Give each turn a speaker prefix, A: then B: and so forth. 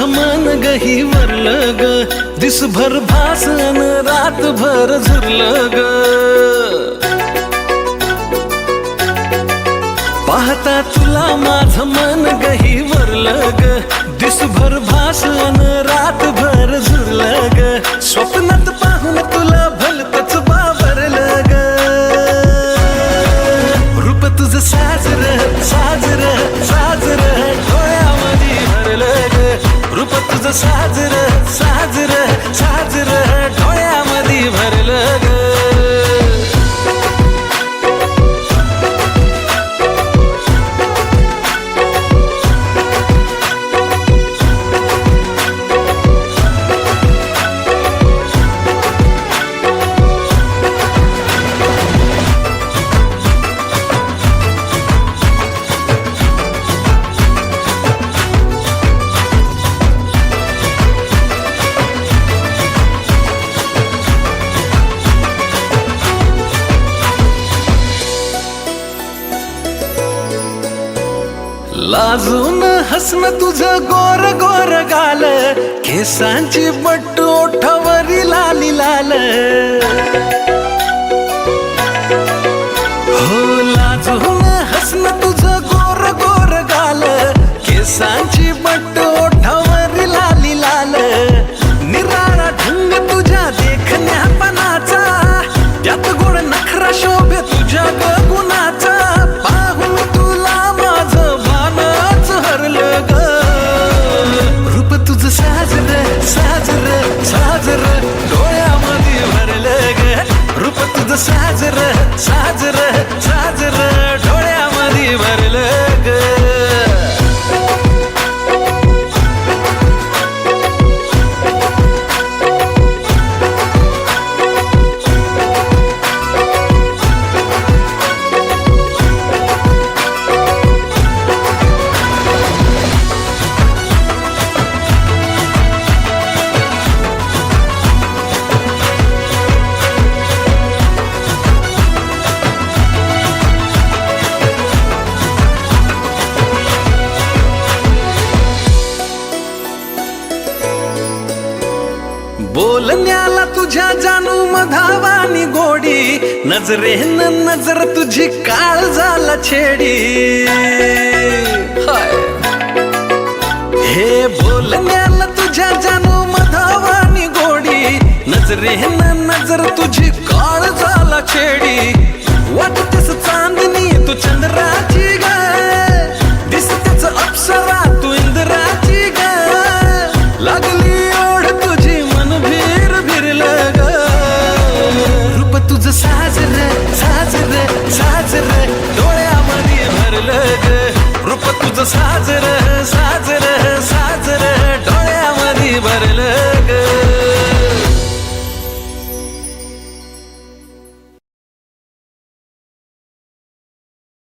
A: माझं मन गही वरलं ग, दिसभर भासन रातभर झुरलं ग. पाहता तुला माझं मन गही वरलं ग, दिसभर भासन रातभर झुरलं ग. स्वप्नात पाहून तुला भलतच बावरलं ग. रूप तुझं साजर साजर साजर डोळ्यामध्ये भरलं ग. रूप तुझं साजर साजर साजर डोळ्यामध्ये भरलं ग. लाजून हसणं तुझं गोर गोर गाल, केसांची बट्ट ओठावरी लाली लाल. हो लाजून हसणं तुझं गोर गोर गाल, केसांची बट्ट ओठावरी लाली लाल. निराळा ढंग तुझ्या देखण्यापणाचा, त्यात गोड नखरा शोभे तुझ्या गुणाचा. पाहून तुला माझं भानच हरलं ग. रूप तुझं साजर साजर साजर डोळ्यामध्ये भरलं ग. रूप तुझं साजर साजर साजर डोळ्यामध्ये भरलं ग. बोलण्याला तुझ्या जानू मधावानी गोडी, नजरेनं नजर तुझी काळ झाला छेडी. हे बोलण्याला तुझ्या जानू मधावानी गोडी, नजरेनं नजर तुझी काळ झाला छेडी. वाटतेस चांदणी तू चंद्राची ग, दिसतेच अप्सरा तू इंद्राची ग. लागली ओढ तुझी मन भीर भिरलं ग. रूप तुझं साजर साजर साजर डोळ्यामध्ये भरलं ग. रूप तुझं साजर